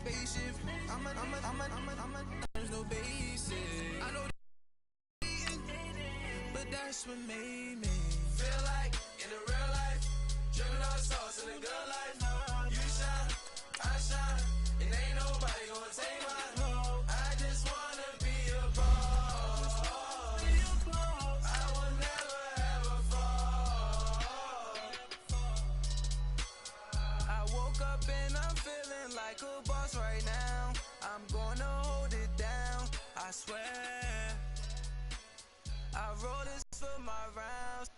spaceship. There's no basic. I know, but that's what made me feel like in the real life, dripping all sauce in the good life. You shine, I shine, and ain't nobody gonna take mine. I just wanna be a boss. I will never ever fall. I woke up and I'm feeling like a boss right now. I'm gonna hold it down, I swear. I roll this for my rounds.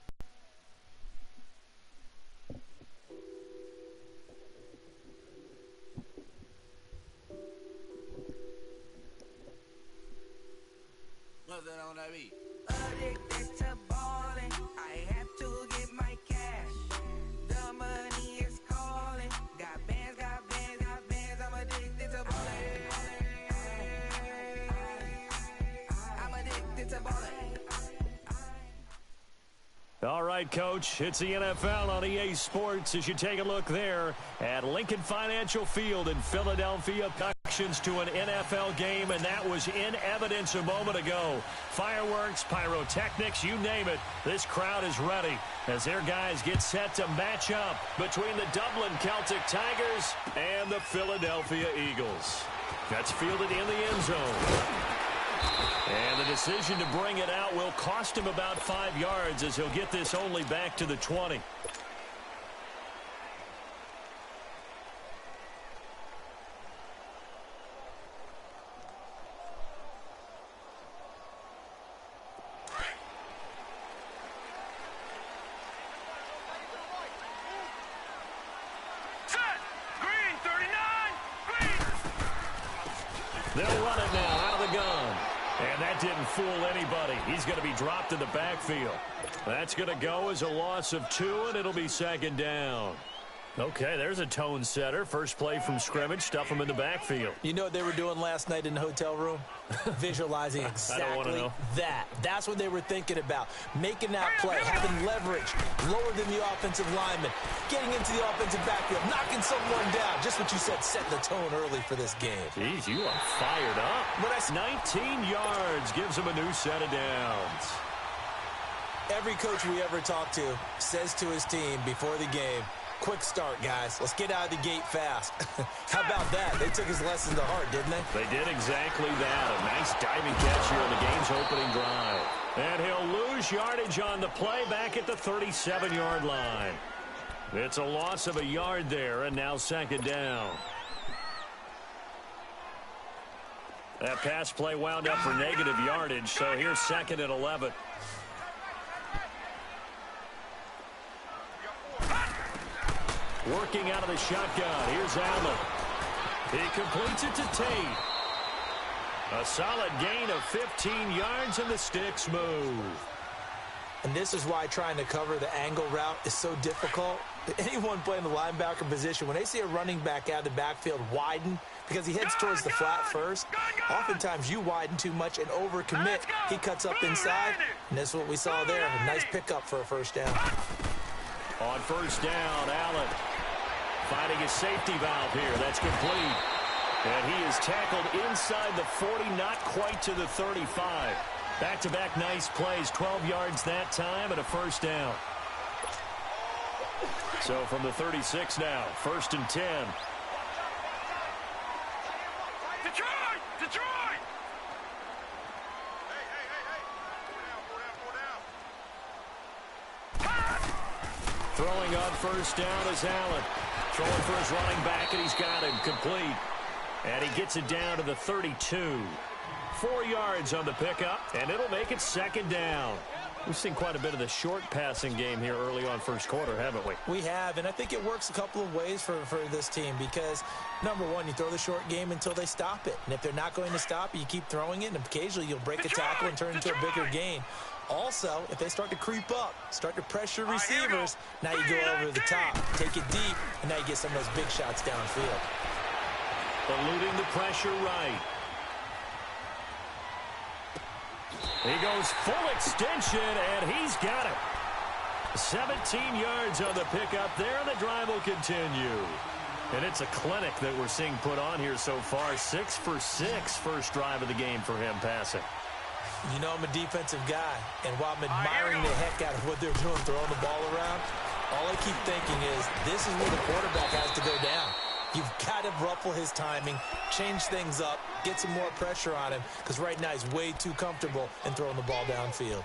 What's that on that beat? Addicted to ballin', I have to get my cash. The money is calling. Got bands, got bands, got bands. I'm addicted to ballin'. I'm addicted to ballin'. All right, Coach, it's the NFL on EA Sports as you take a look there at Lincoln Financial Field in Philadelphia. Productions to an NFL game, and that was in evidence a moment ago. Fireworks, pyrotechnics, you name it. This crowd is ready as their guys get set to match up between the Dublin Celtic Tigers and the Philadelphia Eagles. That's fielded in the end zone. And the decision to bring it out will cost him about 5 yards as he'll get this only back to the 20. They'll run it now out of the gun. And that didn't fool anybody. He's going to be dropped in the backfield. That's going to go as a loss of 2, and it'll be second down. Okay, there's a tone setter. First play from scrimmage, stuff him in the backfield. You know what they were doing last night in the hotel room? Visualizing exactly that. That's what they were thinking about. Making that play, having leverage, lower than the offensive lineman, getting into the offensive backfield, knocking someone down. Just what you said, set the tone early for this game. Jeez, you are fired up. But that's 19 yards, gives him a new set of downs. Every coach we ever talk to says to his team before the game, quick start, guys. Let's get out of the gate fast. How about that? They took his lesson to heart, didn't they? They did exactly that. A nice diving catch here in the game's opening drive. And he'll lose yardage on the play back at the 37-yard line. It's a loss of a yard there, and now second down. That pass play wound up for negative yardage, so here's second and 11. Working out of the shotgun. Here's Allen. He completes it to Tate. A solid gain of 15 yards, and the sticks move. And this is why trying to cover the angle route is so difficult. Anyone playing the linebacker position, when they see a running back out of the backfield widen, because he heads towards the flat first, oftentimes you widen too much and overcommit. He cuts up inside, and that's what we saw there. A nice pickup for a first down. On first down, Allen finding his safety valve here. That's complete. And he is tackled inside the 40, not quite to the 35. Back-to-back nice plays, 12 yards that time, and a first down. So from the 36 now, first and 10. Detroit! Detroit! Throwing on first down is Allen. Throwing for his running back, and he's got him complete. And he gets it down to the 32. 4 yards on the pickup, and it'll make it second down. We've seen quite a bit of the short passing game here early on first quarter, haven't we? We have, and I think it works a couple of ways for this team because, number one, you throw the short game until they stop it. And if they're not going to stop it, you keep throwing it, and occasionally you'll break a tackle and turn it into a bigger gain. Also, if they start to creep up, start to pressure receivers, now you go over the top, take it deep, and now you get some of those big shots downfield. Eluding the pressure right. He goes full extension, and he's got it. 17 yards on the pickup there, and the drive will continue. And it's a clinic that we're seeing put on here so far. 6 for 6 first drive of the game for him passing. You know I'm a defensive guy, and while I'm admiring the heck out of what they're doing, throwing the ball around, all I keep thinking is this is where the quarterback has to go down. You've got to ruffle his timing, change things up, get some more pressure on him, because right now he's way too comfortable in throwing the ball downfield.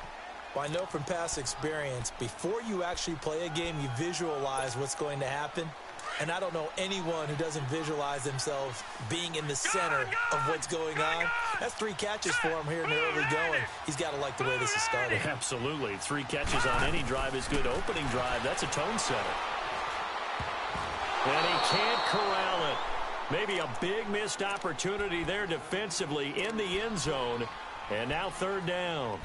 Well, I know from past experience, before you actually play a game, you visualize what's going to happen. And I don't know anyone who doesn't visualize themselves being in the center of what's going on. That's 3 catches for him here in the early going. He's got to like the way this is starting. Absolutely. 3 catches on any drive is good. Opening drive, that's a tone setter. And he can't corral it. Maybe a big missed opportunity there defensively in the end zone. And now 3rd down.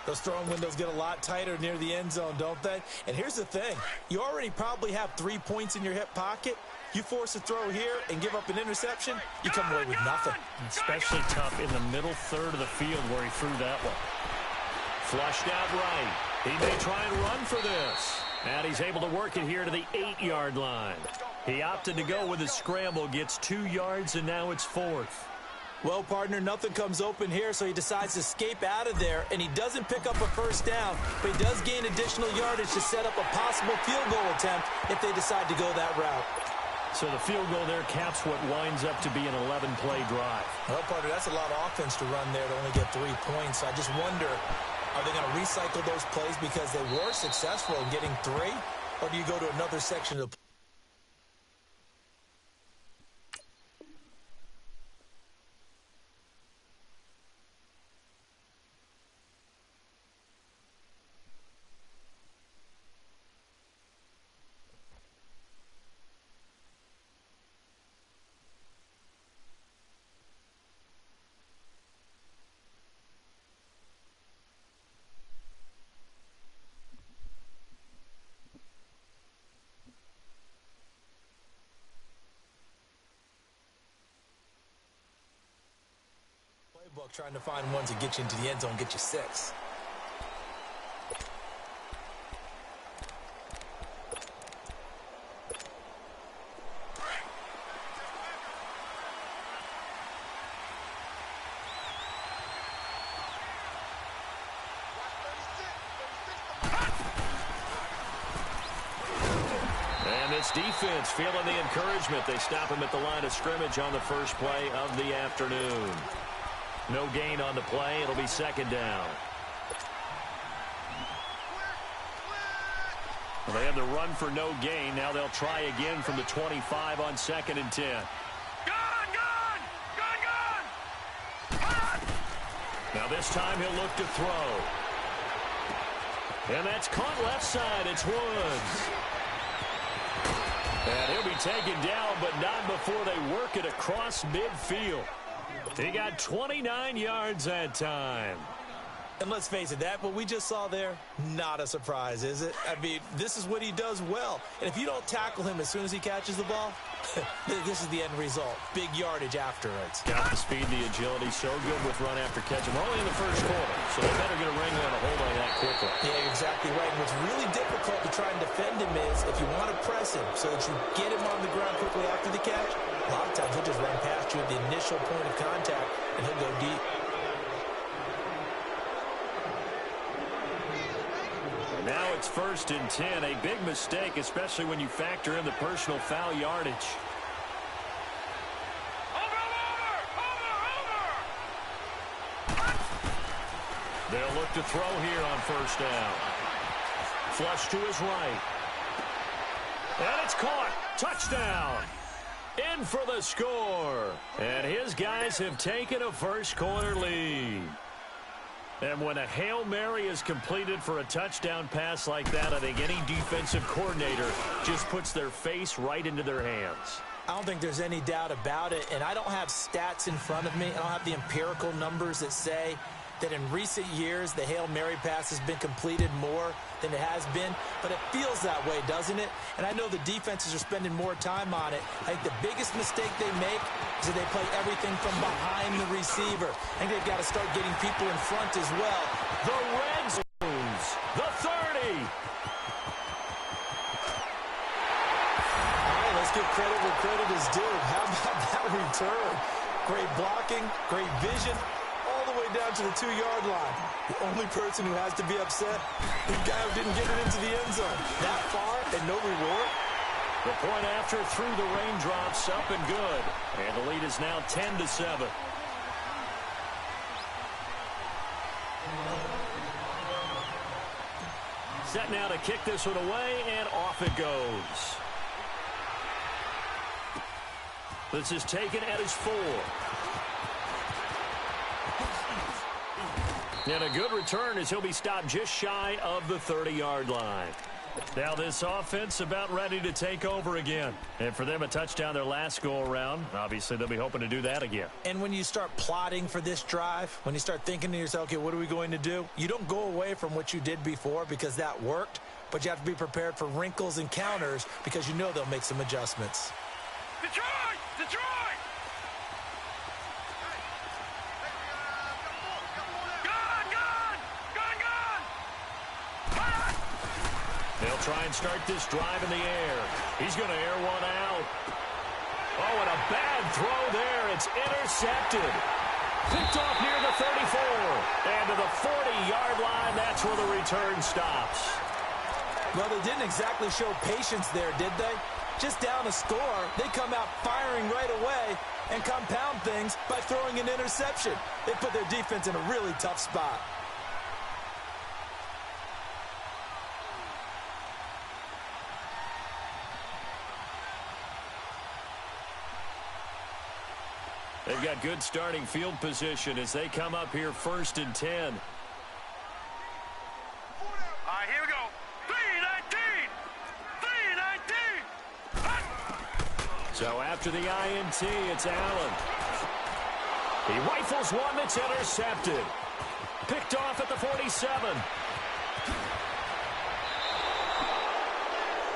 Those throwing windows get a lot tighter near the end zone, don't they? And here's the thing. You already probably have 3 points in your hip pocket. You force a throw here and give up an interception, you come away with nothing. Especially tough in the middle third of the field where he threw that one. Flushed out right. He may try and run for this. And he's able to work it here to the 8-yard line. He opted to go with his scramble, gets 2 yards, and now it's 4th. Well, partner, nothing comes open here, so he decides to escape out of there, and he doesn't pick up a first down, but he does gain additional yardage to set up a possible field goal attempt if they decide to go that route. So the field goal there caps what winds up to be an 11-play drive. Well, partner, that's a lot of offense to run there to only get 3 points. I just wonder, are they going to recycle those plays because they were successful in getting 3, or do you go to another section of the playbook, trying to find ones that get you into the end zone, get you 6. And this defense feeling the encouragement. They stop him at the line of scrimmage on the first play of the afternoon. No gain on the play. It'll be 2nd down. Well, they had the run for no gain. Now they'll try again from the 25 on 2nd and 10. Now this time he'll look to throw. And that's caught left side. It's Woods. And he'll be taken down, but not before they work it across midfield. He got 29 yards that time. And let's face it, that what we just saw there, not a surprise, is it? I mean, this is what he does well. And if you don't tackle him as soon as he catches the ball, this is the end result. Big yardage afterwards. Got the speed, the agility, so good with run after catch. We're only in the first quarter, so they better get a wrangle and a hold on that quickly. Yeah, you're exactly right. And what's really difficult to try and defend him is if you want to press him so that you get him on the ground quickly after the catch, a lot of times he'll just run past you at the initial point of contact, and he'll go deep. Now it's 1st and 10. A big mistake, especially when you factor in the personal foul yardage. They'll look to throw here on 1st down. Flush to his right. And it's caught. Touchdown. In for the score. And his guys have taken a first quarter lead. And when a Hail Mary is completed for a touchdown pass like that, I think any defensive coordinator just puts their face right into their hands. I don't think there's any doubt about it, and I don't have stats in front of me. I don't have the empirical numbers that say that in recent years the Hail Mary pass has been completed more than it has been, but it feels that way, doesn't it? And I know the defenses are spending more time on it. I think the biggest mistake they make is that they play everything from behind the receiver. I think they've got to start getting people in front as well. The red zones, the 30. All right, let's give credit return. Great blocking, great vision, all the way down to the 2-yard line. The only person who has to be upset, the guy who didn't get it into the end zone. That far and no reward. The point after through the raindrops, up and good. And the lead is now 10-7. Set now to kick this one away, and off it goes. This is taken at his 4. And a good return as he'll be stopped just shy of the 30-yard line. Now this offense about ready to take over again. And for them, a touchdown their last go-around. Obviously, they'll be hoping to do that again. And when you start plotting for this drive, when you start thinking to yourself, okay, what are we going to do? You don't go away from what you did before because that worked, but you have to be prepared for wrinkles and counters because you know they'll make some adjustments. Detroit! Detroit! They'll try and start this drive in the air. He's going to air one out. Oh, and a bad throw there. It's intercepted. Picked off near the 34. And to the 40-yard line, that's where the return stops. Well, they didn't exactly show patience there, did they? Just down a score, they come out firing right away and compound things by throwing an interception. They put their defense in a really tough spot. They've got good starting field position as they come up here 1st and 10. All right, here we go. 3-19! 3-19! So after the INT, it's Allen. He rifles one that's intercepted. Picked off at the 47.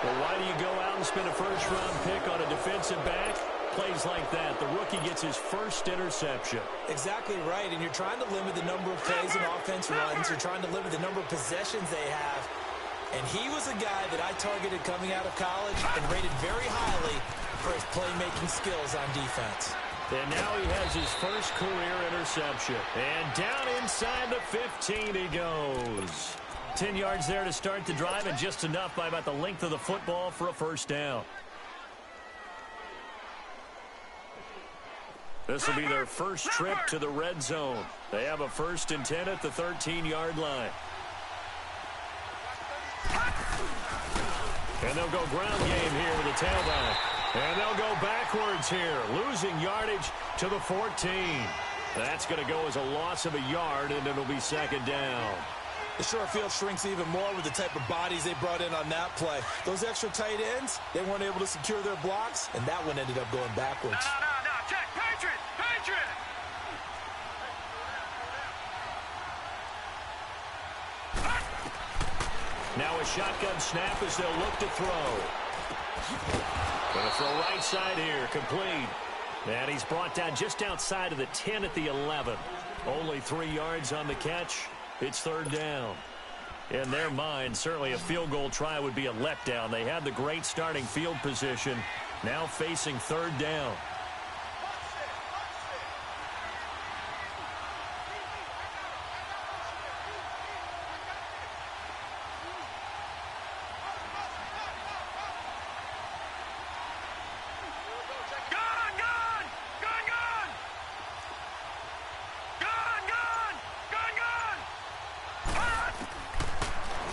Well, why do you go out and spend a first-round pick on a defensive back? Plays like that, the rookie gets his first interception. Exactly right, and you're trying to limit the number of plays and offense runs. You're trying to limit the number of possessions they have. And he was a guy that I targeted coming out of college and rated very highly for his playmaking skills on defense. And now he has his first career interception. And down inside the 15 he goes. 10 yards there to start the drive, and just enough by about the length of the football for a first down. This will be their first trip to the red zone. They have a 1st and 10 at the 13-yard line. And they'll go ground game here with the tailback. And they'll go backwards here, losing yardage to the 14. That's going to go as a loss of a yard, and it'll be 2nd down. The short field shrinks even more with the type of bodies they brought in on that play. Those extra tight ends, they weren't able to secure their blocks, and that one ended up going backwards. No, check, Patriot! Patriot! Now a shotgun snap as they'll look to throw. Going to throw right side here, complete. And he's brought down just outside of the 10 at the 11. Only 3 yards on the catch. It's 3rd down. In their mind, certainly a field goal try would be a letdown. They had the great starting field position. Now facing 3rd down.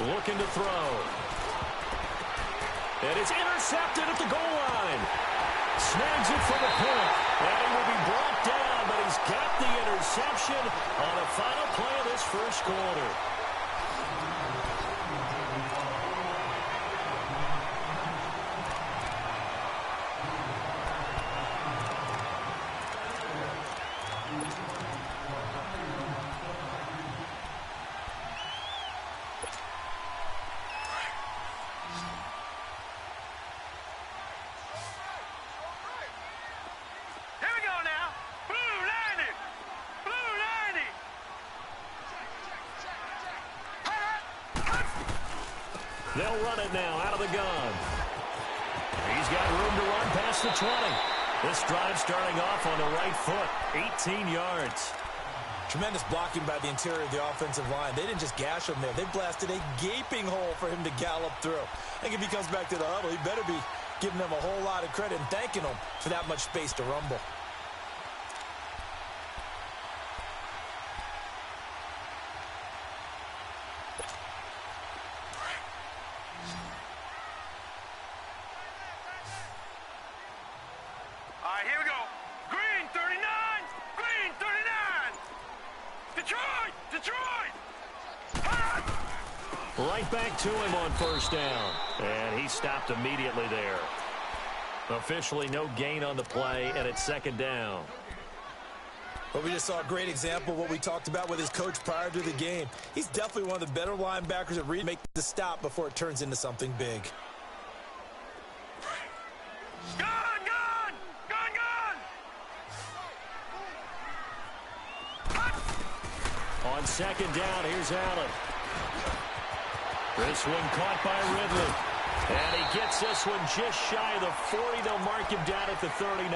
Looking to throw. And it's intercepted at the goal line. Snags it from the point. And he will be brought down, but he's got the interception on the final play of this first quarter. They'll run it now out of the gun. He's got room to run past the 20. This drive starting off on the right foot, 18 yards. Tremendous blocking by the interior of the offensive line. They didn't just gash him there. They blasted a gaping hole for him to gallop through. I think if he comes back to the huddle, he better be giving them a whole lot of credit and thanking them for that much space to rumble. All right, here we go. Green 39. Green 39. Detroit. Detroit. Right back to him on first down. And he stopped immediately there. Officially no gain on the play, and it's second down. Well, we just saw a great example of what we talked about with his coach prior to the game. He's definitely one of the better linebackers that really make the stop before it turns into something big. Gun, gun. Gun, gun. On second down, here's Allen. This one caught by Ridley. And he gets this one just shy of the 40. They'll mark him down at the 39.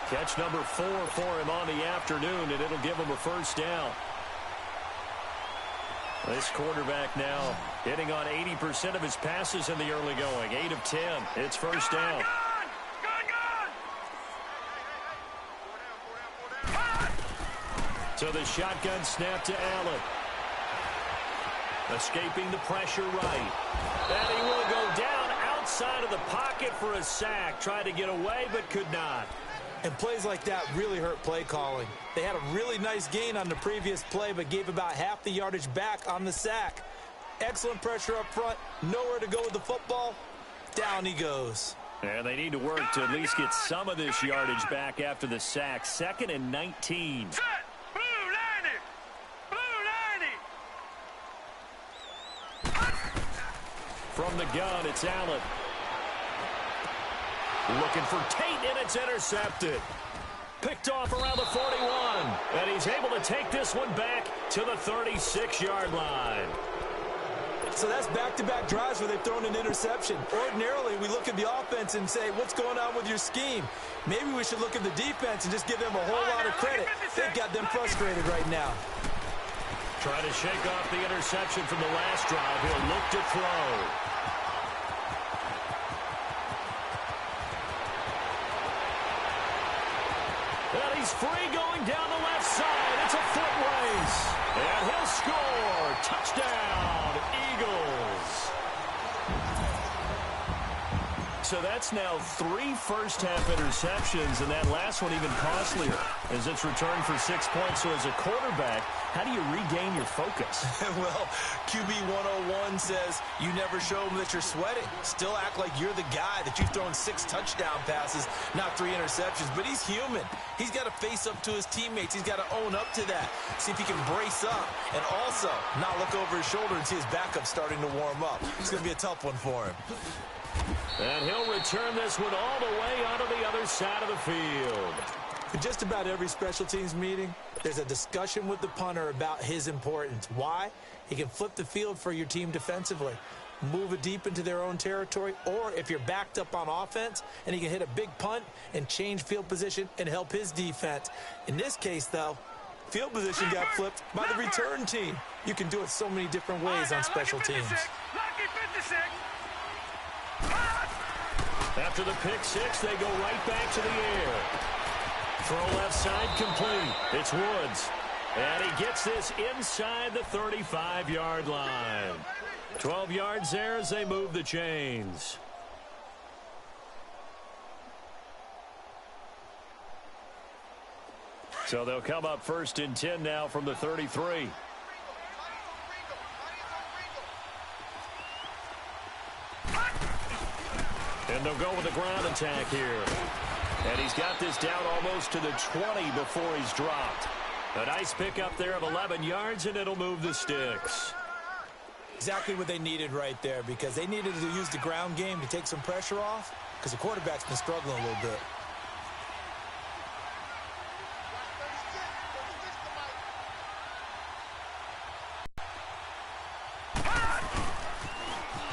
Catch number 4 for him on the afternoon, and it'll give him a first down. This quarterback now hitting on 80% of his passes in the early going. 8 of 10. It's first down. So the shotgun snap to Allen. Escaping the pressure right. And he will go down outside of the pocket for a sack. Tried to get away, but could not. And plays like that really hurt play calling. They had a really nice gain on the previous play, but gave about half the yardage back on the sack. Excellent pressure up front. Nowhere to go with the football. Down he goes. And they need to work to at least get some of this yardage back after the sack. 2nd and 19. Set. Blue 90. Blue 90. From the gun, it's Allen. Looking for Tate, and it's intercepted. Picked off around the 41. And he's able to take this one back to the 36-yard line. So that's back-to-back drives where they've thrown an interception. Ordinarily, we look at the offense and say, what's going on with your scheme? Maybe we should look at the defense and just give them a whole lot of credit. They've got them frustrated right now. Trying to shake off the interception from the last drive. He'll look to throw. And he's free going down the left side. It's a foot race. And he'll score. Touchdown, Eagles. So that's now 3 first-half interceptions, and that last one even costlier as it's returned for 6 points. So as a quarterback, how do you regain your focus? Well, QB 101 says you never show them that you're sweating. Still act like you're the guy, that you've thrown 6 touchdown passes, not 3 interceptions. But he's human. He's got to face up to his teammates. He's got to own up to that. See if he can brace up and also not look over his shoulder and see his backup starting to warm up. It's going to be a tough one for him. And he'll return this one all the way onto the other side of the field. In just about every special teams meeting, there's a discussion with the punter about his importance. Why? He can flip the field for your team defensively, move it deep into their own territory, or if you're backed up on offense, and he can hit a big punt and change field position and help his defense. In this case, though, field position got flipped by the return team. You can do it so many different ways on special teams. After the pick 6, they go right back to the air. Throw left side complete. It's Woods. And he gets this inside the 35-yard line. 12 yards there as they move the chains. So they'll come up 1st and 10 now from the 33. And they'll go with the ground attack here. And he's got this down almost to the 20 before he's dropped. A nice pickup there of 11 yards, and it'll move the sticks. Exactly what they needed right there, because they needed to use the ground game to take some pressure off, because the quarterback's been struggling a little bit.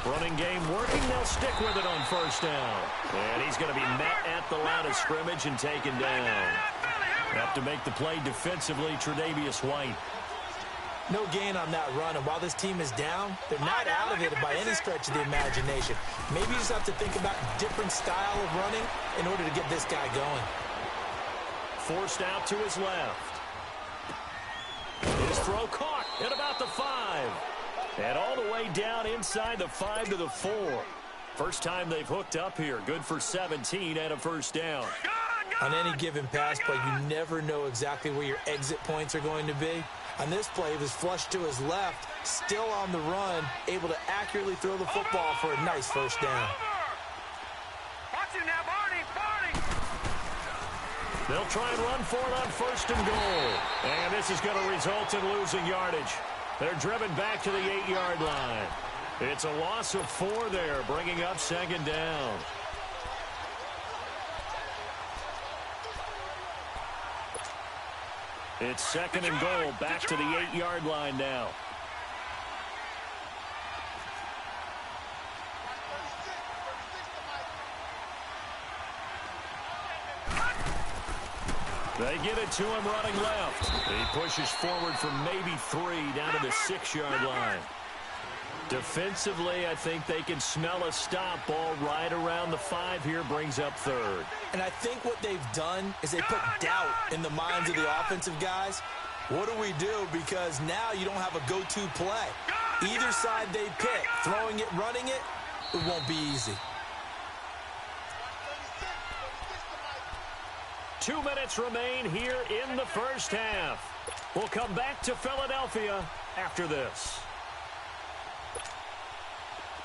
Running game working. They'll stick with it on first down. And he's going to be met at the line of scrimmage and taken down. Have to make the play defensively, Tre'Davious White. No gain on that run, and while this team is down, they're not out of it by any stretch of the imagination. Maybe you just have to think about a different style of running in order to get this guy going. Forced out to his left. His throw caught at about the 5. And all the way down inside the 5 to the 4. First time they've hooked up here. Good for 17 and a first down. On any given pass play, you never know exactly where your exit points are going to be. On this play, he was flushed to his left, still on the run, able to accurately throw the football for a nice first down. Watch him now, Barney. They'll try and run for it on first and goal. And this is going to result in losing yardage. They're driven back to the 8-yard line. It's a loss of 4 there, bringing up second down. It's second and goal, back to the 8-yard line now. They get it to him running left. He pushes forward for maybe 3 down to the 6-yard line. Defensively, I think they can smell a stop. Ball right around the 5 here, brings up third. And I think what they've done is they put doubt in the minds of the offensive guys. What do we do? Because now you don't have a go-to play. Either side they pick, throwing it, running it, it won't be easy. 2 minutes remain here in the first half. We'll come back to Philadelphia after this.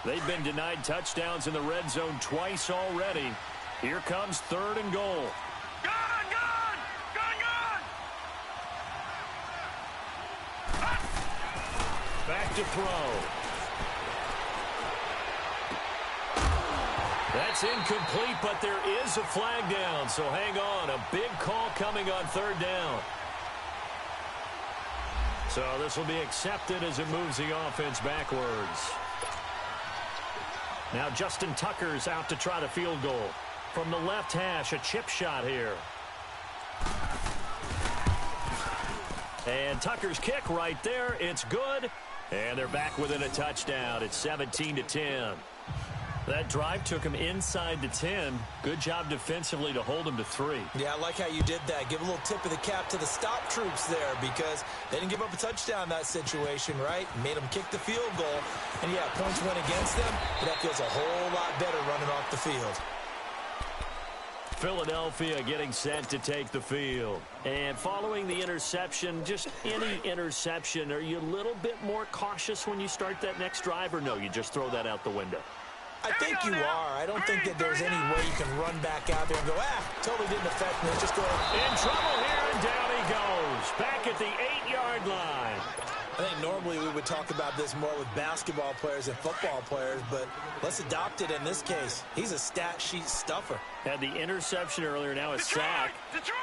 They've been denied touchdowns in the red zone twice already. Here comes third and goal. Gun! Back to throw. That's incomplete, but there is a flag down, so hang on. A big call coming on third down. So this will be accepted as it moves the offense backwards. Now Justin Tucker's out to try the field goal. From the left hash, a chip shot here. And Tucker's kick right there. It's good. And they're back within a touchdown. It's 17-10. That drive took him inside the 10. Good job defensively to hold him to 3. Yeah, I like how you did that. Give a little tip of the cap to the stop troops there because they didn't give up a touchdown in that situation, right? Made them kick the field goal. And, yeah, points went against them, but that feels a whole lot better running off the field. Philadelphia getting set to take the field. And following the interception, just any interception, are you a little bit more cautious when you start that next drive, or no, you just throw that out the window? I think you are. I don't think that there's any way you can run back out there and go, totally didn't affect me. Just go in trouble here, and down he goes. Back at the 8-yard line. I think normally we would talk about this more with basketball players and football players, but let's adopt it in this case. He's a stat sheet stuffer. Had the interception earlier, now a sack.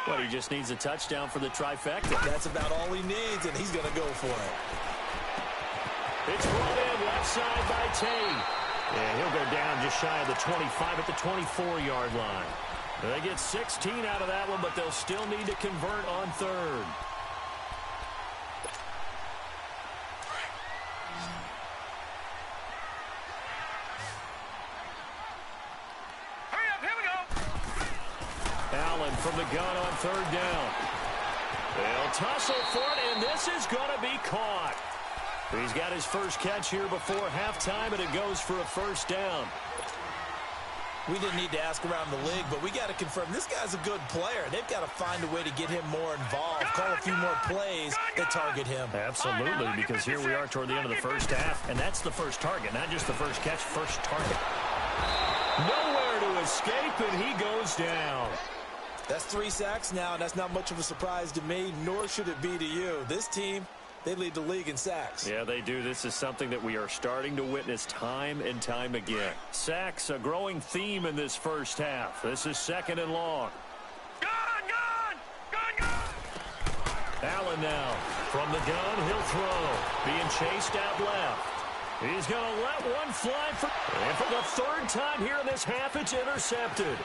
But he just needs a touchdown for the trifecta. That's about all he needs, and he's going to go for it. It's brought in left side by Tate. And he'll go down just shy of the 25 at the 24-yard line. They get 16 out of that one, but they'll still need to convert on third. Hurry up, here we go. Allen from the gun on third down. They'll tussle for it, and this is going to be caught. He's got his first catch here before halftime, and it goes for a first down. We didn't need to ask around the league, but we got to confirm this guy's a good player. They've got to find a way to get him more involved, call a few more plays that target him. Absolutely, because here we are toward the end of the first half, and that's the first target, not just the first catch, first target. Nowhere to escape, and he goes down. That's 3 sacks now, and that's not much of a surprise to me, nor should it be to you. This team, they lead the league in sacks. Yeah, they do. This is something that we are starting to witness time and time again. Sacks, a growing theme in this first half. This is second and long. Gun! Allen now from the gun. He'll throw. Being chased out left. He's going to let one fly and for the third time here in this half, it's intercepted.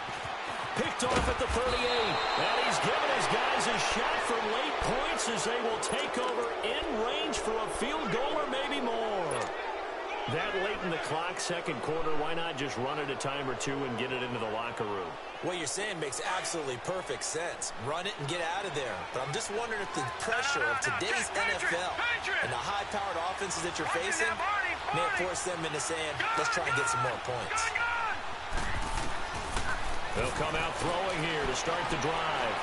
Picked off at the 38. And he's given his guys a shot for late points as they will take over in range for a field goal or maybe more. That late in the clock, second quarter, why not just run it a time or two and get it into the locker room? What you're saying makes absolutely perfect sense. Run it and get out of there. But I'm just wondering if the pressure of today's NFL and the high-powered offenses that you're facing may have forced them into saying, let's try and get some more points. They'll come out throwing here to start the drive.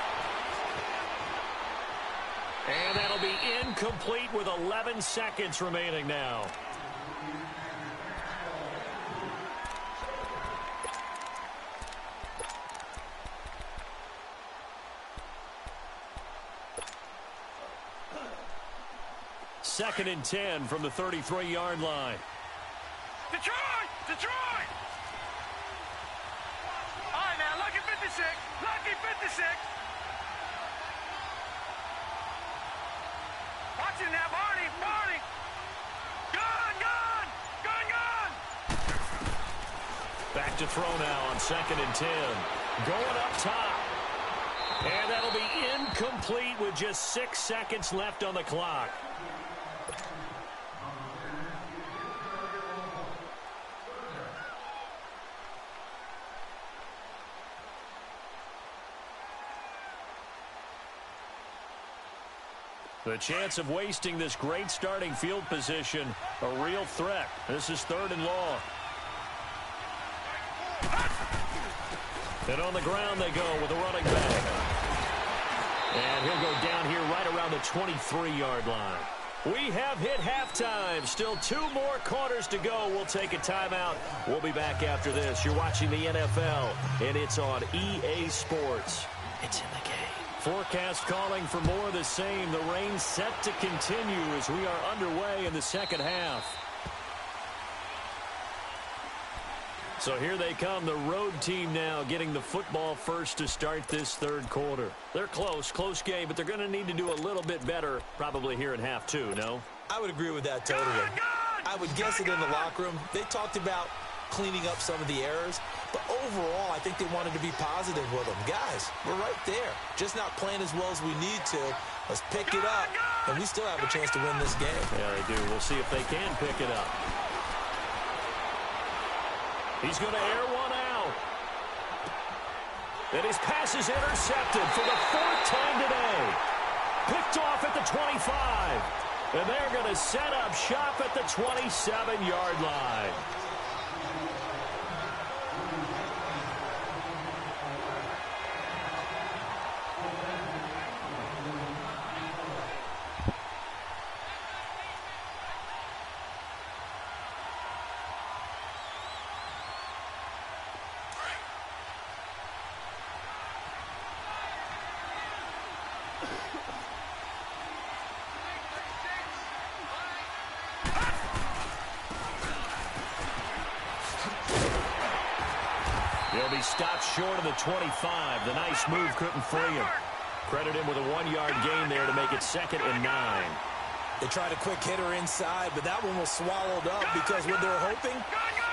And that'll be incomplete with 11 seconds remaining now. Second and 10 from the 33-yard line. Detroit! Detroit! All right, now, lucky 56. Lucky 56. Watch it now, Barney. Barney. Gun, gun. Gun, gun. Back to throw now on second and 10. Going up top. And that'll be incomplete with just 6 seconds left on the clock. The chance of wasting this great starting field position, a real threat. This is third and long. And on the ground they go with a running back. And he'll go down here right around the 23-yard line. We have hit halftime. Still 2 more quarters to go. We'll take a timeout. We'll be back after this. You're watching the NFL, and it's on EA Sports. It's in the game. Forecast calling for more of the same. The rain set to continue as we are underway in the second half. So here they come, the road team now getting the football first to start this third quarter. They're close game, but they're going to need to do a little bit better probably here in half 2, no? I would agree with that totally. I would guess it in the locker room. They talked about cleaning up some of the errors, but overall I think they wanted to be positive with them. Guys, we're right there. Just not playing as well as we need to. Let's pick it up, and we still have a chance to win this game. Yeah, they do. We'll see if they can pick it up. He's going to air one out. And his pass is intercepted for the 4th time today. Picked off at the 25. And they're going to set up shop at the 27-yard line. He'll be stopped short of the 25. The nice move couldn't free him. Credit him with a 1-yard gain there to make it 2nd and 9. They tried a quick hitter inside, but that one was swallowed up because what they're hoping,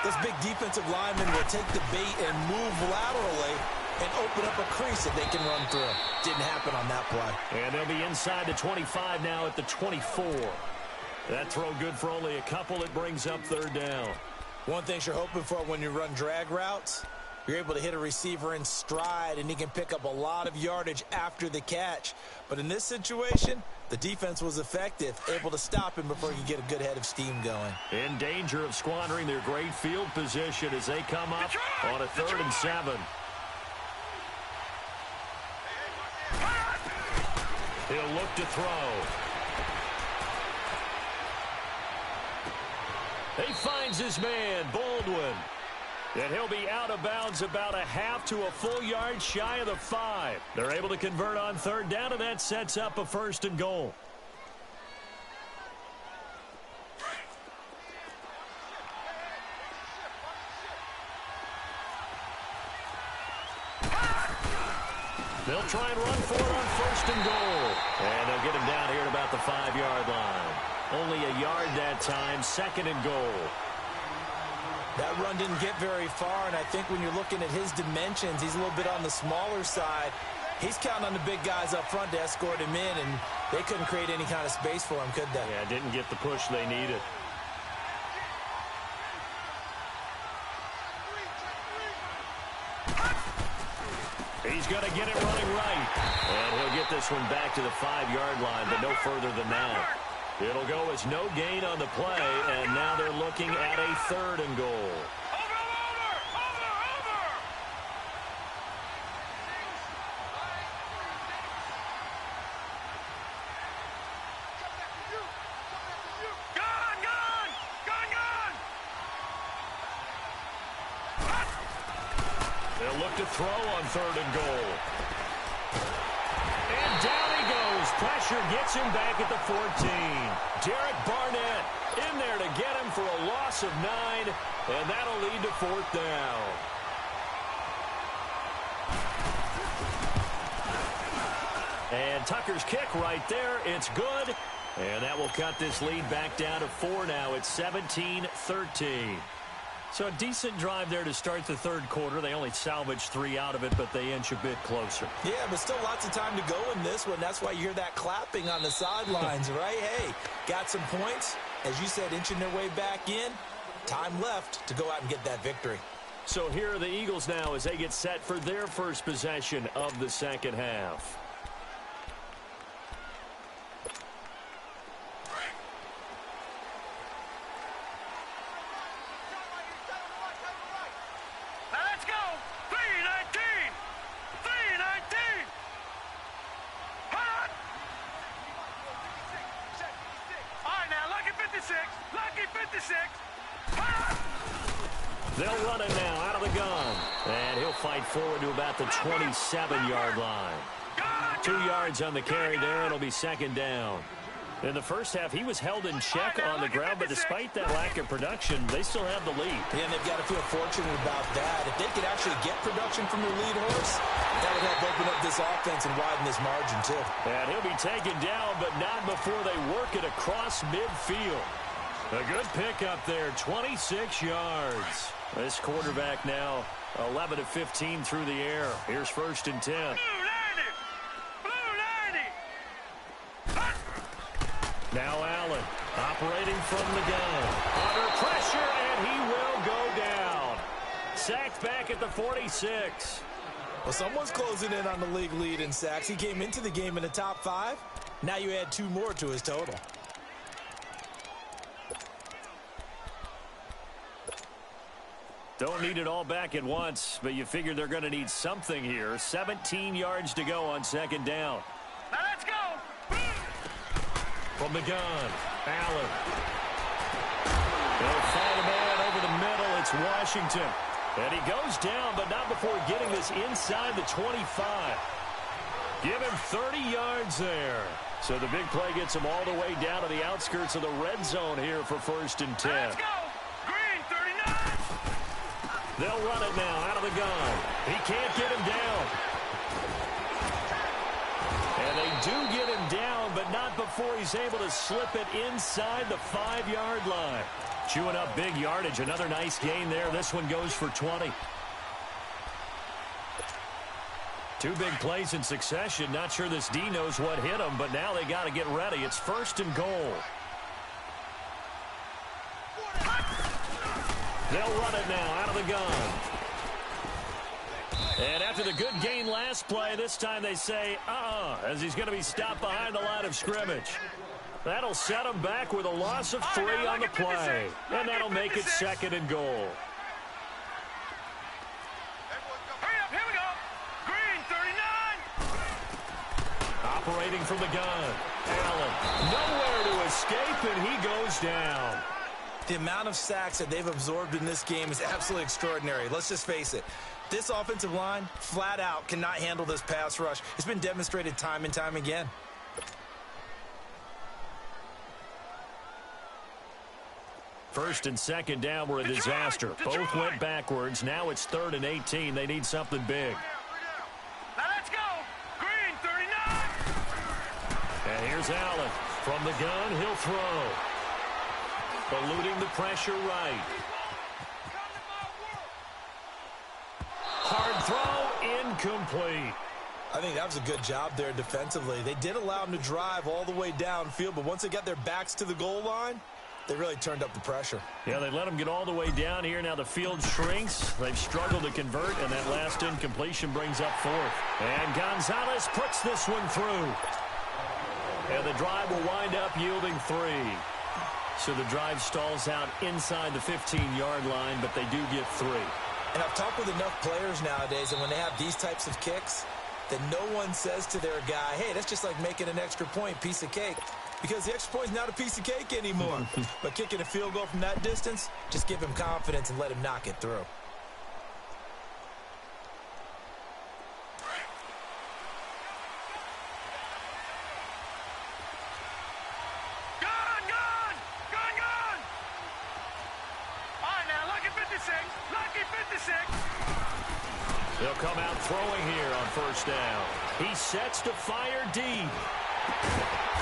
this big defensive lineman will take the bait and move laterally and open up a crease that they can run through. Didn't happen on that play. And they'll be inside the 25 now at the 24. That throw good for only a couple. It brings up 3rd down. One thing you're hoping for when you run drag routes, you're able to hit a receiver in stride, and he can pick up a lot of yardage after the catch. But in this situation, the defense was effective, able to stop him before he could get a good head of steam going. In danger of squandering their great field position as they come up on a 3rd and 7. He'll look to throw. He finds his man, Baldwin. And he'll be out of bounds about a half to a full yard shy of the 5. They're able to convert on 3rd down, and that sets up a 1st and goal. They'll try and run for it on 1st and goal. And they'll get him down here at about the 5-yard line. Only a yard that time, 2nd and goal. That run didn't get very far, and I think when you're looking at his dimensions, he's a little bit on the smaller side. He's counting on the big guys up front to escort him in, and they couldn't create any kind of space for him, could they? Yeah, didn't get the push they needed. He's going to get it running right. And he'll get this one back to the 5-yard line, but no further than that. It'll go as no gain on the play, and now they're looking at a 3rd and goal. They'll look to throw on 3rd and goal. And down he goes. Pressure gets him back at the 14. Derek Barnett in there to get him for a loss of 9, and that'll lead to 4th down. And Tucker's kick right there. It's good. And that will cut this lead back down to 4 now. It's 17-13. So a decent drive there to start the 3rd quarter. They only salvaged 3 out of it, but they inch a bit closer. Yeah, but still lots of time to go in this one. That's why you hear that clapping on the sidelines, right? Hey, got some points. As you said, inching their way back in. Time left to go out and get that victory. So here are the Eagles now as they get set for their first possession of the 2nd half. They'll run it now out of the gun. And he'll fight forward to about the 27-yard line. 2 yards on the carry there. It'll be 2nd down. In the first half, he was held in check on the ground, but despite that lack of production, they still have the lead. Yeah, and they've got to feel fortunate about that. If they could actually get production from their lead horse, that would help open up this offense and widen this margin, too. And he'll be taken down, but not before they work it across midfield. A good pickup there, 26 yards. This quarterback now 11 of 15 through the air. Here's 1st and 10. Now Allen operating from the gun. Under pressure, and he will go down. Sacked back at the 46. Well, someone's closing in on the league lead in sacks. He came into the game in the top 5. Now you add 2 more to his total. Don't need it all back at once, but you figure they're going to need something here. 17 yards to go on 2nd down. Now let's go. From the gun, Allen. They'll find a man over the middle. It's Washington. And he goes down, but not before getting this inside the 25. Give him 30 yards there. So the big play gets him all the way down to the outskirts of the red zone here for 1st and 10. Let's go. Green 39. They'll run it now out of the gun. He can't get him down. And they do get him down, but not before he's able to slip it inside the 5-yard line. Chewing up big yardage. Another nice gain there. This one goes for 20. 2 big plays in succession. Not sure this D knows what hit him, but now they got to get ready. It's 1st and goal. They'll run it now out of the gun. And after the good gain last play, this time they say, as he's going to be stopped behind the line of scrimmage. That'll set him back with a loss of 3 on the play. And that'll make it 2nd and goal. Hurry up, here we go. Green 39. Operating from the gun. Allen nowhere to escape, and he goes down. The amount of sacks that they've absorbed in this game is absolutely extraordinary. Let's just face it. This offensive line, flat out, cannot handle this pass rush. It's been demonstrated time and time again. First and 2nd down were a disaster. Both went backwards. Now it's 3rd and 18. They need something big. Now let's go. Green 39. And here's Allen. From the gun, he'll throw. Eluding the pressure right. Hard throw, incomplete. I think that was a good job there defensively. They did allow him to drive all the way downfield, but once they got their backs to the goal line, they really turned up the pressure. Yeah, they let him get all the way down here. Now the field shrinks. They've struggled to convert, and that last incompletion brings up fourth. And Gonzalez puts this one through. And the drive will wind up yielding 3. So the drive stalls out inside the 15-yard line, but they do get 3. And I've talked with enough players nowadays, and when they have these types of kicks, that no one says to their guy, hey, that's just like making an extra point, piece of cake. Because the extra point is not a piece of cake anymore. But kicking a field goal from that distance, just give him confidence and let him knock it through. He'll come out throwing here on first down. He sets to fire deep.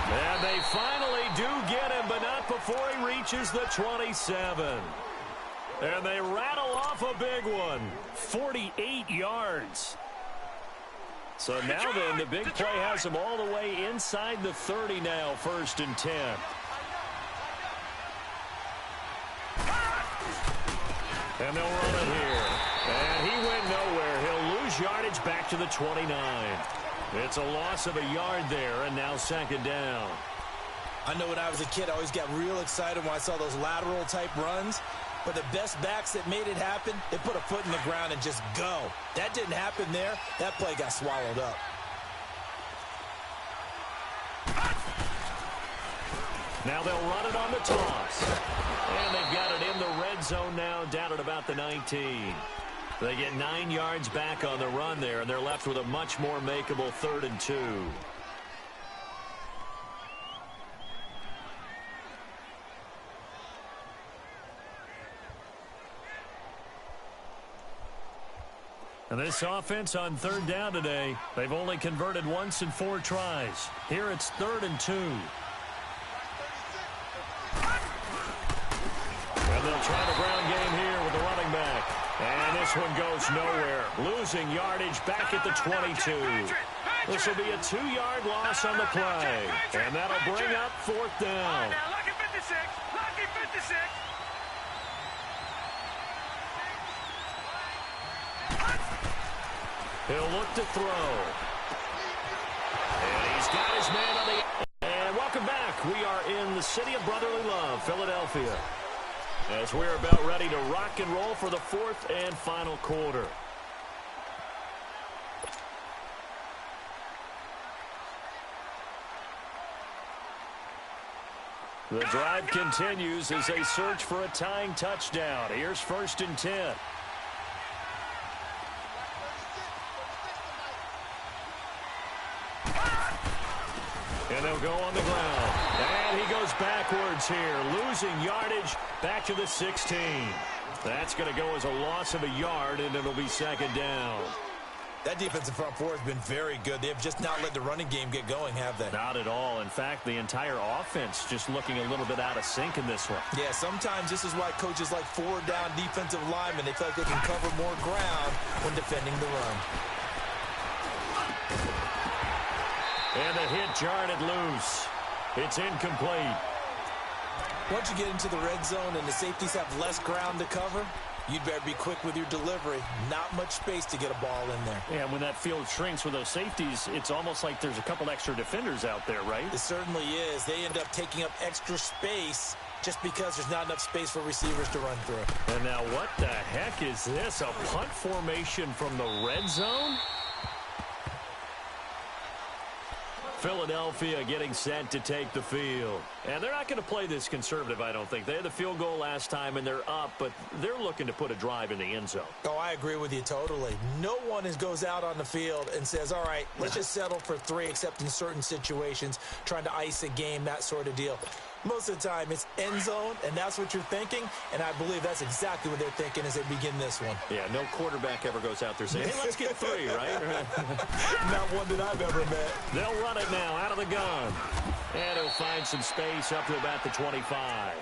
And they finally do get him, but not before he reaches the 27. And they rattle off a big one. 48 yards. So now then, the big play has him all the way inside the 30 now, 1st and 10. And they'll run it here. And he went nowhere. He'll lose yardage back to the 29. It's a loss of a yard there, and now 2nd down. I know when I was a kid, I always got real excited when I saw those lateral-type runs. But the best backs that made it happen, they put a foot in the ground and just go. That didn't happen there. That play got swallowed up. Now they'll run it on the toss. And they've got it in the red zone now, down at about the 19. They get 9 yards back on the run there, and they're left with a much more makeable 3rd and 2. And this offense on 3rd down today, they've only converted once in 4 tries. Here it's 3rd and 2. And they'll try the ground game here with the running back. And this one goes nowhere. Losing yardage back at the 22. This will be a 2-yard loss on the play. And that'll bring up 4th down. Now, lucky 56. Lucky 56. He'll look to throw. And he's got his man on the... And welcome back. We are in the city of brotherly love, Philadelphia, as we're about ready to rock and roll for the 4th and final quarter. The drive continues as they search for a tying touchdown. Here's 1st and 10. And they'll go on the ground. And he goes backwards here, losing yardage back to the 16. That's going to go as a loss of a yard, and it'll be 2nd down. That defensive front four has been very good. They have just not let the running game get going, have they? Not at all. In fact, the entire offense just looking a little bit out of sync in this one. Yeah, sometimes this is why coaches like 4-down defensive linemen, they feel like they can cover more ground when defending the run. And the hit jarred it loose. It's incomplete. Once you get into the red zone and the safeties have less ground to cover, you'd better be quick with your delivery. Not much space to get a ball in there. Yeah, when that field shrinks with those safeties, it's almost like there's a couple extra defenders out there, right? It certainly is. They end up taking up extra space just because there's not enough space for receivers to run through. And now what the heck is this? A punt formation from the red zone? Philadelphia getting set to take the field. And they're not going to play this conservative, I don't think. They had the field goal last time, and they're up, but they're looking to put a drive in the end zone. Oh, I agree with you totally. No one goes out on the field and says, all right, let's just settle for 3, except in certain situations, trying to ice a game, that sort of deal. Most of the time, it's end zone, and that's what you're thinking, and I believe that's exactly what they're thinking as they begin this one. Yeah, no quarterback ever goes out there saying, hey, let's get 3, right? Not one that I've ever met. They'll run it now out of the gun. And he'll find some space up to about the 25.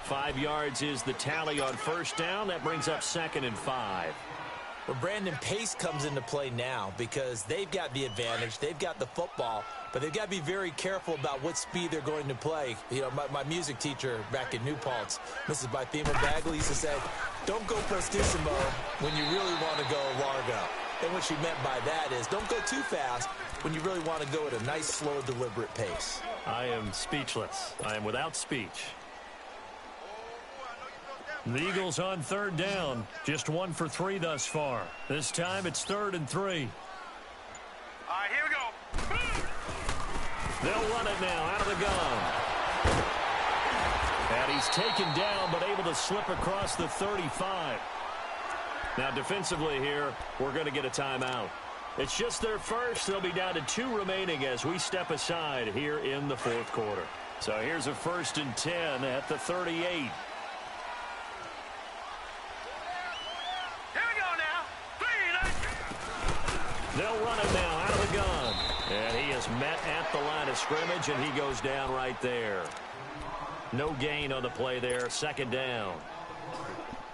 5 yards is the tally on first down. That brings up 2nd and 5. Well, Brandon, pace comes into play now because they've got the advantage. They've got the football, but they've got to be very careful about what speed they're going to play. You know, my music teacher back in New Paltz, Mrs. Bythema Bagley, used to say, don't go prestissimo when you really want to go largo. And what she meant by that is don't go too fast when you really want to go at a nice, slow, deliberate pace. I am speechless. I am without speech. The Eagles on 3rd down. Just 1 for 3 thus far. This time it's 3rd and 3. All right, here we go. They'll run it now out of the gun. And he's taken down but able to slip across the 35. Now defensively here, we're going to get a timeout. It's just their first. They'll be down to 2 remaining as we step aside here in the 4th quarter. So here's a 1st and 10 at the 38. They'll run it now out of the gun. And he is met at the line of scrimmage, and he goes down right there. No gain on the play there. 2nd down.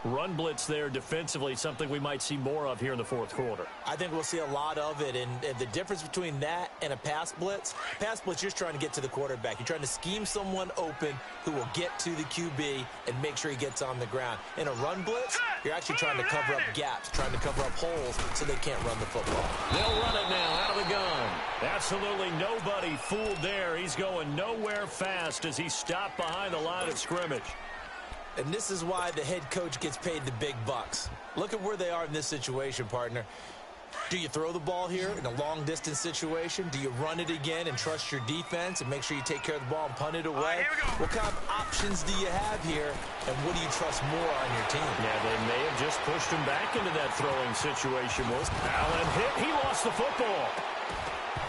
Run blitz there defensively, something we might see more of here in the 4th quarter. I think we'll see a lot of it, and the difference between that and a pass blitz, you're just trying to get to the quarterback. You're trying to scheme someone open who will get to the QB and make sure he gets on the ground. In a run blitz, you're actually trying to cover up gaps, trying to cover up holes so they can't run the football. They'll run it now out of the gun. Absolutely nobody fooled there. He's going nowhere fast as he's stopped behind the line of scrimmage. And this is why the head coach gets paid the big bucks. Look at where they are in this situation, partner. Do you throw the ball here in a long-distance situation? Do you run it again and trust your defense and make sure you take care of the ball and punt it away? What kind of options do you have here, and what do you trust more on your team? Yeah, they may have just pushed him back into that throwing situation. Allen hit. He lost the football.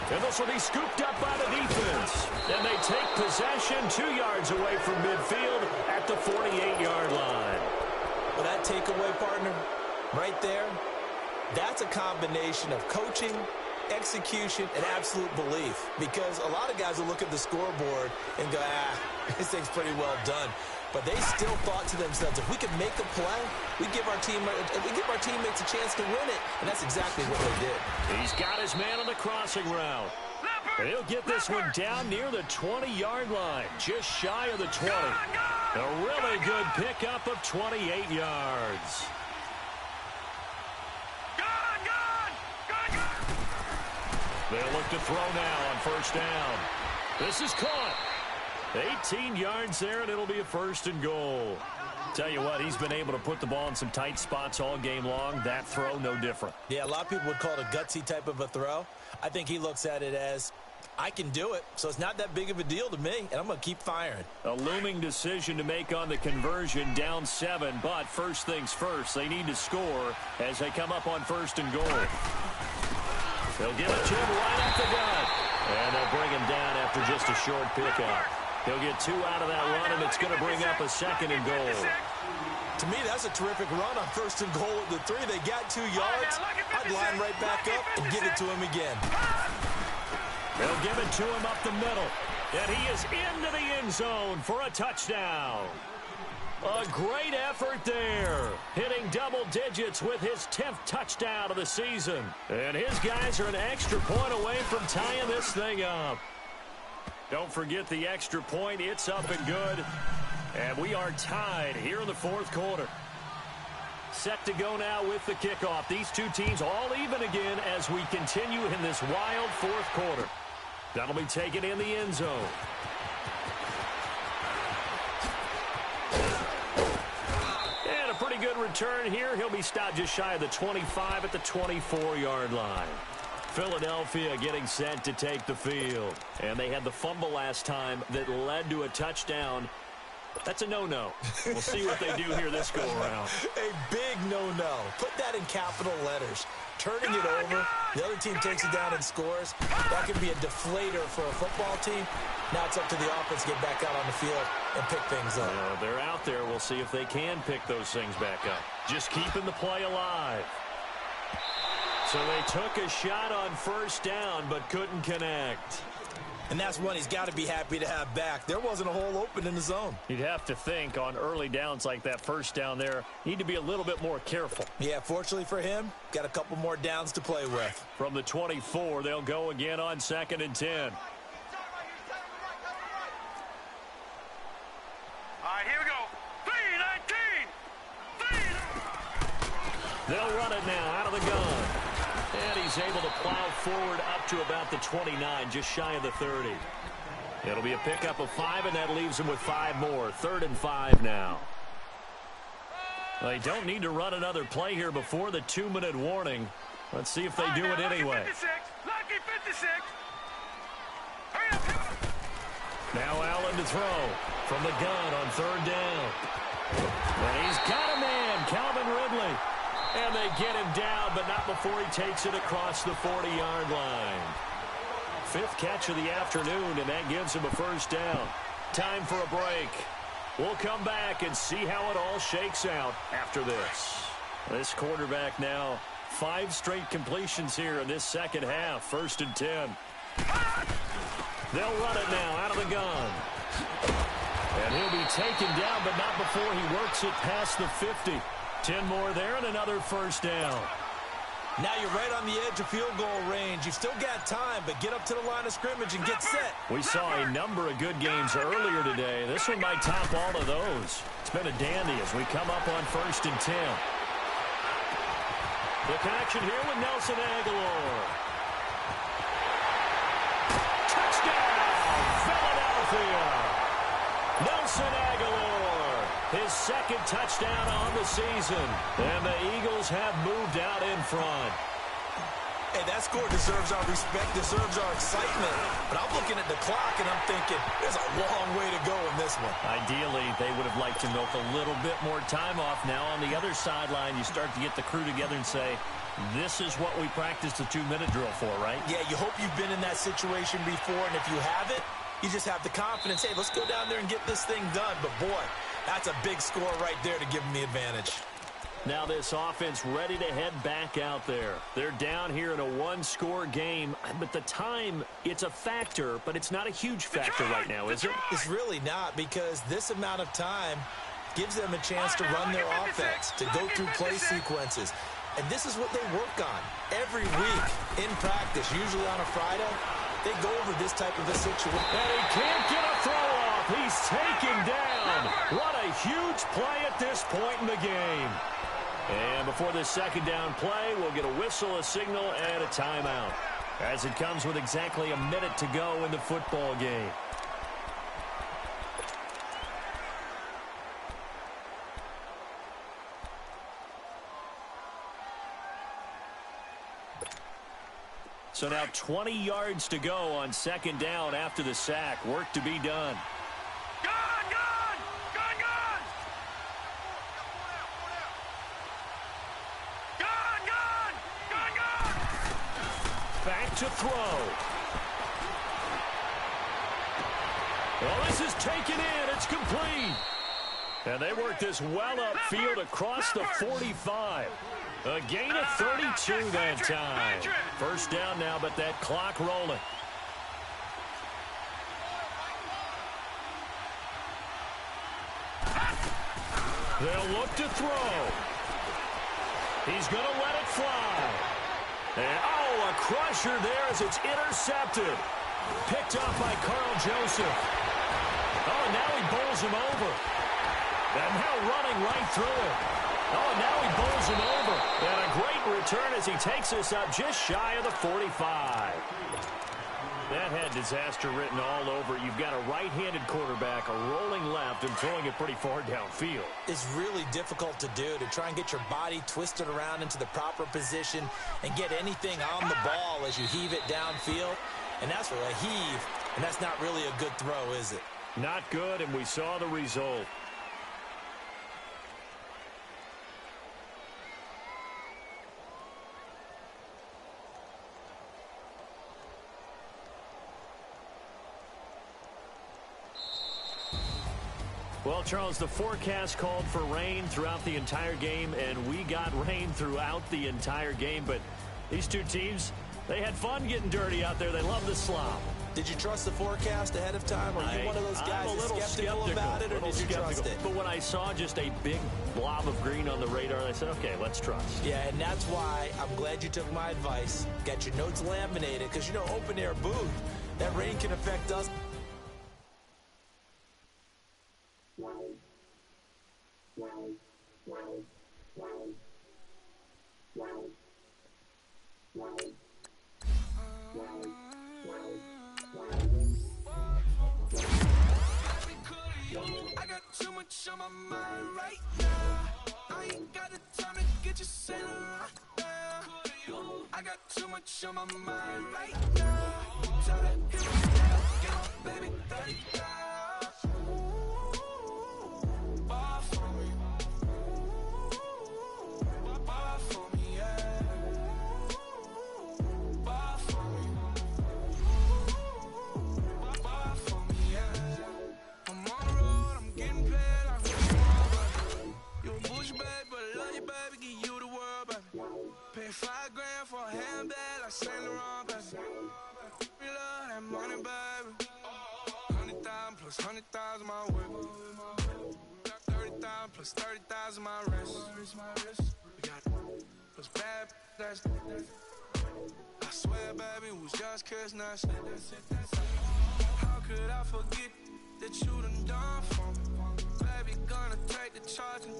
And this will be scooped up by the defense. And they take possession 2 yards away from midfield at the 48-yard line. Well, that takeaway, partner, right there, that's a combination of coaching, execution, and absolute belief. Because a lot of guys will look at the scoreboard and go, this thing's pretty well done. But they still thought to themselves, if we could make a play, we give our teammates a chance to win it. And that's exactly what they did. He's got his man on the crossing route. And he'll get this one down near the 20-yard line, just shy of the 20. A really good pickup of 28 yards. They'll look to throw now on 1st down. This is caught. 18 yards there, and it'll be a 1st and goal. Tell you what, he's been able to put the ball in some tight spots all game long. That throw, no different. Yeah, a lot of people would call it a gutsy type of a throw. I think he looks at it as, I can do it, so it's not that big of a deal to me, and I'm going to keep firing. A looming decision to make on the conversion, down 7, but first things first, they need to score as they come up on 1st and goal. They'll give it to him right at the gut, and they'll bring him down after just a short pickup. He'll get 2 out of that run, and it's going to bring up a 2nd and goal. To me, that's a terrific run on 1st and goal at the 3. They got 2 yards. I'd line right back up and give it to him again. They'll give it to him up the middle. And he is into the end zone for a touchdown. A great effort there. Hitting double digits with his 10th touchdown of the season. And his guys are an extra point away from tying this thing up. Don't forget the extra point. It's up and good. And we are tied here in the 4th quarter. Set to go now with the kickoff. These two teams all even again as we continue in this wild 4th quarter. That'll be taken in the end zone. And a pretty good return here. He'll be stopped just shy of the 25 at the 24-yard line. Philadelphia getting set to take the field. And they had the fumble last time that led to a touchdown. That's a no-no. We'll see what they do here this go-around. A big no-no. Put that in capital letters. Turning it over, the other team takes it down and scores. That can be a deflator for a football team. Now it's up to the offense to get back out on the field and pick things up. They're out there. We'll see if they can pick those things back up. Just keeping the play alive. So they took a shot on 1st down but couldn't connect. And that's one he's got to be happy to have back. There wasn't a hole open in the zone. You'd have to think on early downs like that first down there, need to be a little bit more careful. Yeah, fortunately for him, got a couple more downs to play with. From the 24, they'll go again on 2nd and 10. All right, here we go. 3-19. They'll run it now out of the gun. And he's able to plow forward up to about the 29, just shy of the 30. It'll be a pickup of 5, and that leaves him with 5 more. 3rd and 5 now. They don't need to run another play here before the 2-minute warning. Let's see if they do it anyway. Lucky 56. Hurry up. Now Allen to throw from the gun on 3rd down. And he's got a man, Calvin Ridley. And they get him down, but not before he takes it across the 40-yard line. 5th catch of the afternoon, and that gives him a 1st down. Time for a break. We'll come back and see how it all shakes out after this. This quarterback now, 5 straight completions here in this second half. 1st and 10. They'll run it now out of the gun. And he'll be taken down, but not before he works it past the 50. 10 more there and another 1st down. Now you're right on the edge of field goal range. You've still got time, but get up to the line of scrimmage and get set. We saw a number of good games earlier today. This one might top all of those. It's been a dandy as we come up on 1st and 10. The connection here with Nelson Aguilar. Touchdown, Philadelphia. Nelson Aguilar. His 2nd touchdown on the season. And the Eagles have moved out in front. Hey, that score deserves our respect, deserves our excitement. But I'm looking at the clock, and I'm thinking, there's a long way to go in this one. Ideally, they would have liked to milk a little bit more time off. Now, on the other sideline, you start to get the crew together and say, this is what we practiced the 2-minute drill for, right? Yeah, you hope you've been in that situation before, and if you haven't, you just have the confidence, hey, let's go down there and get this thing done. But, boy, that's a big score right there to give them the advantage. Now this offense ready to head back out there. They're down here in a 1-score game, but the time, it's a factor, but it's not a huge factor right now, is it? It's really not, because this amount of time gives them a chance to run their offense, to go through play sequences. And this is what they work on every week in practice, usually on a Friday. They go over this type of a situation. And he can't get a throw off. He's taken down. What a huge play at this point in the game. And before this 2nd down play, we'll get a whistle, a signal, and a timeout, as it comes with exactly a minute to go in the football game. So now 20 yards to go on 2nd down after the sack. Work to be done. Gun! Back to throw. Well, this is taken in. It's complete. And they work this well upfield across the 45. A gain of 32 that time. 1st down now, but that clock rolling. They'll look to throw. He's going to let it fly. And, oh, a crusher there as it's intercepted. Picked up by Carl Joseph. Oh, and now he bowls him over. And now running right through it. Oh, and now he bowls him over. And a great return as he takes us up just shy of the 45. That had disaster written all over. You've got a right-handed quarterback, a rolling left, and throwing it pretty far downfield. It's really difficult to do, to try and get your body twisted around into the proper position and get anything on the ball as you heave it downfield. And that's what a heave, and that's not really a good throw, is it? Not good, and we saw the result. Well, Charles, the forecast called for rain throughout the entire game, and we got rain throughout the entire game. But these two teams, they had fun getting dirty out there. They love the slop. Did you trust the forecast ahead of time? Or are you one of those guys that's skeptical about it, or did you trust it? But when I saw just a big blob of green on the radar, I said, okay, let's trust. Yeah, and that's why I'm glad you took my advice. Got your notes laminated, because, you know, open-air booth, that rain can affect us. I got too much on my mind right now. I ain't got the time to get you sailing right now. I got too much on my mind right now. Tell that hero, get my baby 30 down. Bar for me. Bar for me, yeah. Bar for me. Bar for me, yeah. I'm on the road, I'm getting paid like what's wrong, baby. You a bush, baby, but I love you, baby, give you the world, baby. Pay $5 grand for a handbag like Saint Laurent, baby. We love that money, baby. 100,000 plus 100,000 my way. Got 30,000 plus 30,000 my wrist. We got those bad, that's I swear, baby, it was just kissing us. How could I forget that you done for me? Baby, gonna take the charge and